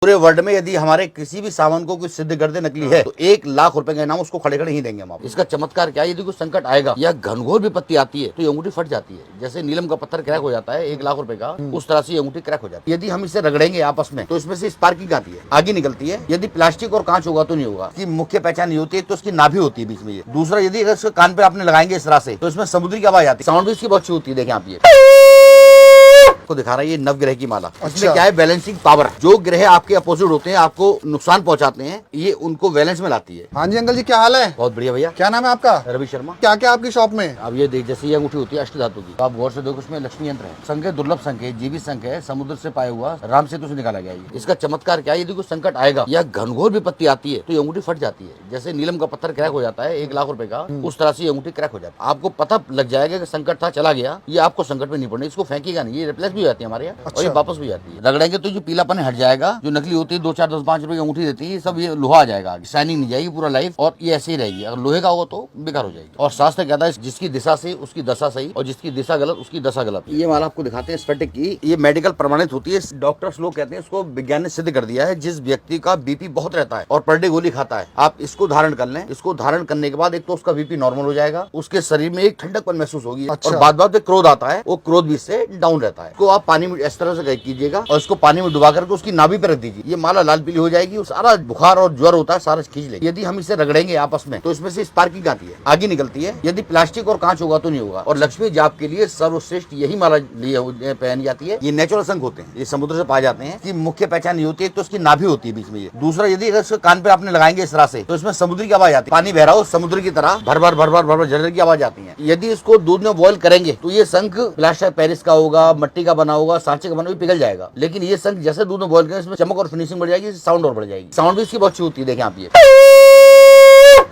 पूरे वर्ल्ड में यदि हमारे किसी भी सामान को कुछ सिद्ध कर दे नकली है तो 1 लाख रुपए का इनाम उसको खड़े खड़े ही देंगे हम आपको। इसका चमत्कार क्या है, यदि कोई संकट आएगा या घनघोर विपत्ति आती है तो ये अंगूठी फट जाती है। जैसे नीलम का पत्थर क्रैक हो जाता है 1 लाख रुपए का, उस तरह से ये अंगूठी क्रैक हो जाती है। यदि हम इसे रगड़ेंगे आपस में तो इसमें से स्पार्किंग आती है, आगे निकलती है। यदि प्लास्टिक और कांच होगा तो नहीं होगा। इसकी मुख्य पहचान नहीं होती है तो उसकी नाभि होती है बीच में। ये दूसरा, यदि अगर इसके कान पे आपने लगाएंगे इस तरह से तो इसमें समुद्री की आवाज आती है। साउंड भी इसकी बहुत अच्छी होती है। देखें आप, ये को दिखा रहा है ये नवग्रह की माला। इसमें क्या है, बैलेंसिंग पावर। जो ग्रह आपके अपोजिट होते हैं, आपको नुकसान पहुंचाते हैं, ये उनको बैलेंस में लाती है। हाँ जी अंकल जी, क्या हाल है? बहुत बढ़िया भैया। क्या नाम है आपका? रवि शर्मा। क्या क्या आपकी शॉप में? अब ये देख, जैसे ये अंगूठी होती है अष्ट धातु की, तो आप गौर से देखो, उसमें लक्ष्मी यंत्र है, संख्या दुर्लभ संख्या, जीवित संख्या है, समुद्र से पाया हुआ, राम सेतु से निकाला गया। इसका चमत्कार क्या है, यदि कोई संकट आएगा या घनघोर विपत्ति आती है तो ये अंगूठी फट जाती है। जैसे नीलम का पत्थर क्रैक हो जाता है 1 लाख रुपए का, उस तरह से ये अंगूठी क्रैक हो जाती है। आपको पता लग जाएगा कि संकट था, चला गया, ये आपको संकट में नहीं पड़ना। इसको फेंकेगा नहीं, ये रिप्लेस भी हो जाती है हमारे यहाँ और ये वापस भी जाती है। रगड़ेंगे तो जो पीलापन हट जाएगा, जो नकली होती है 2, 4, 10, 5 रुपए की अंगूठी देती है, सब ये लोहा आ जाएगा, शाइनिंग नहीं जाएगी पूरा लाइफ, और ये ऐसे ही रहेगी। अगर लोहे का होगा तो बेकार हो जाएगी। और शास्त्र कहता है जिसकी दिशा सही उसकी दशा सही, और जिसकी दिशा गलत उसकी दशा गलत। ये माला आपको दिखाते हैं स्फटिक की, ये मेडिकल प्रमाणित होती है। डॉक्टर्स लोग कहते हैं, इसको विज्ञान ने सिद्ध कर दिया है। जिस व्यक्ति का बीपी बहुत रहता है और पर डे गोली खाता है, आप इसको धारण कर लें। इसको धारण करने के बाद एक तो उसका बीपी नॉर्मल हो जाएगा, उसके शरीर में एक ठंडकपन महसूस होगी, और बाद बाद में क्रोध आता है, वो क्रोध भी इससे डाउन रहता है। इसको आप पानी में इस तरह से कीजिएगा और इसको पानी में डुबा करके उसकी नाभि पे रख दीजिए। ये माला लाल पीली हो जाएगी, सारा बुखार और ज्वर होता है सारा खींच लेगी। यदि हम इसे रगड़ेंगे आपस में तो इसमें से स्पार्किंग आती है, आगे निकलती है। यदि प्लास्टिक और कांच होगा तो नहीं होगा। और लक्ष्मी जाप के लिए सर्वश्रेष्ठ यही माला पहनी जाती है। ये नेचुरल शंख होते हैं, ये समुद्र से पाए जाते हैं। की मुख्य पहचान नहीं होती है तो उसकी नाभि होती है बीच में। ये दूसरा, यदि अगर इसके कान पे आपने लगाएंगे इस तरह से तो इसमें समुद्र की आवाज आती है। पानी बह रहा हो समुद्र की तरह भर भर भर भर भर झरझर की आवाज आती है। यदि इसको दूध में बॉईल करेंगे तो ये शंख प्लास्टर पेरिस का होगा, मट्टी का बना होगा, सांचे का बना होगा, पिघल जाएगा। लेकिन ये शंख जैसे दूध में बॉईल करेंगे, इसमें चमक और फिनिशिंग बढ़ जाएगी, साउंड और बढ़ जाएगी। साउंड भी इसकी बहुत अच्छी होती है। देखें आप,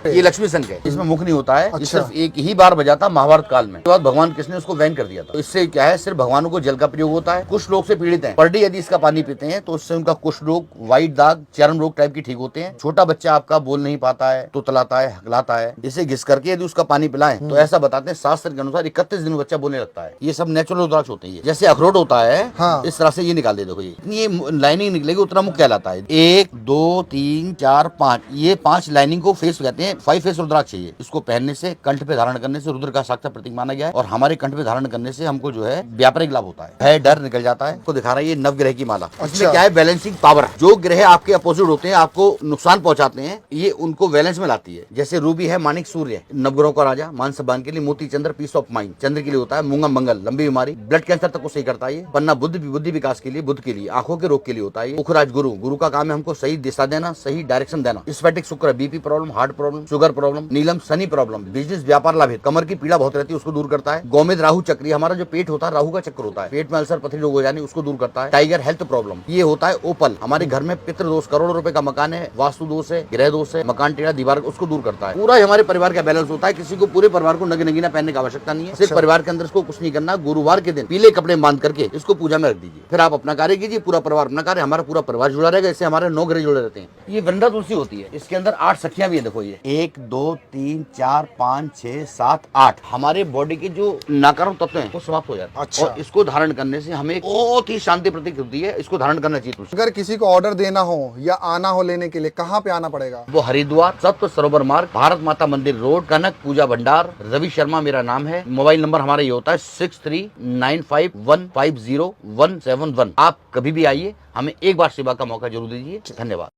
ये लक्ष्मी शंख है, इसमें मुख नहीं होता है। अच्छा। सिर्फ एक ही बार बजाता महाभारत काल में, बाद भगवान कृष्ण ने उसको बैन कर दिया था। तो इससे क्या है, सिर्फ भगवानों को जल का प्रयोग होता है। कुछ लोग से पीड़ित हैं, पर डे यदि इसका पानी पीते हैं तो उससे उनका कुष्ठ रोग, व्हाइट दाग, चर्म रोग टाइप की ठीक होते हैं। छोटा बच्चा आपका बोल नहीं पाता है, तुतलाता है, हकलाता है, इसे घिस करके यदि उसका पानी पिलाएं तो ऐसा बताते हैं शास्त्र के अनुसार 31 दिन में बच्चा बोलने लगता है। ये सब नेचुरल रुद्राक्ष होते हैं। जैसे अखरोट होता है, हाँ। इस तरह से ये निकाल दे। देखो ये लाइनिंग निकलेगी, उतना मुख कहलाता है। 1, 2, 3, 4, 5, ये 5 लाइनिंग को फेस कहते हैं। 5 फेस रुद्राक्ष चाहिए। इसको पहनने से, कंठ पे धारण करने से रुद्र का साक्षात प्रतीक माना गया है, और हमारे कंठ पे धारण करने से हमको जो है व्यापारिक लाभ होता है, भय डर निकल जाता है। को दिखा रहा है ये नवग्रह की माला। इसमें क्या है, बैलेंसिंग पावर। जो ग्रह आपके अपोजिट होते हैं, आपको नुकसान पहुंचाते हैं, ये उनको बैलेंस में लाती है। जैसे रूबी है मानिक सूर्य, नवग्रहों का राजा, मान सम्मान के लिए। मोती चंद्र पीस ऑफ माइंड, चंद्र के लिए होता है। मूंगा मंगल, लंबी बीमारी, ब्लड कैंसर तक को सही करता है। पन्ना बुद्धि विकास के लिए, बुद्ध के लिए, आंखों के रोग के लिए होता है। उखराज गुरु, गुरु का काम है हमको सही दिशा देना, सही डायरेक्शन देना। स्फटिक शुक्र, BP problem, heart problem, sugar problem. नीलम शनि प्रॉब्लम, बिजनेस व्यापार लाभ, कमर की पीड़ा बहुत रहती है उसको दूर करता है। गोमेद राहु चक्री, हमारा जो पेट होता है राहु का चक्र होता है, पेट में अल्सर पथरी रोग हो जाने उसको दूर करता है। टाइगर हेल्थ प्रॉब्लम, ये होता है। ओपल, हमारे घर में पितृ दोष, करोड़ों रुपए का मकान है, वास्तु दोष है, ग्रह दोष है, मकान टेढ़ा दीवार, उसको दूर करता है। पूरा हमारे परिवार का बैलेंस होता है। किसी को पूरे परिवार को नगीना पहनने की आवश्यकता नहीं है। सिर्फ परिवार के अंदर इसको कुछ नहीं करना। गुरुवार के दिन पीले कपड़े बांध करके इसको पूजा में रख दीजिए, फिर आप अपना कार्य कीजिए, पूरा परिवार अपना कार्य, हमारा पूरा परिवार जुड़ा रहेगा। इससे हमारे 9 ग्रह जुड़े रहते हैं। ये वृंदा तुलसी होती है, इसके अंदर 8 सखियां भी है। देखो ये 1, 2, 3, 4, 5, 6, 7, 8 हमारे बॉडी के जो नकारात्मक तत्व हैं वो समाप्त हो जाते हैं। अच्छा। और इसको धारण करने से हमें बहुत ही शांति प्रतीक होती है। इसको धारण करना चाहिए। अगर किसी को ऑर्डर देना हो या आना हो लेने के लिए, कहाँ पे आना पड़ेगा? वो हरिद्वार सप्त सरोवर मार्ग, भारत माता मंदिर रोड, कनक पूजा भंडार। रवि शर्मा मेरा नाम है। मोबाइल नंबर हमारा ये होता है 6395150171। आप कभी भी आइए, हमें एक बार सेवा का मौका जरूर दीजिए। धन्यवाद।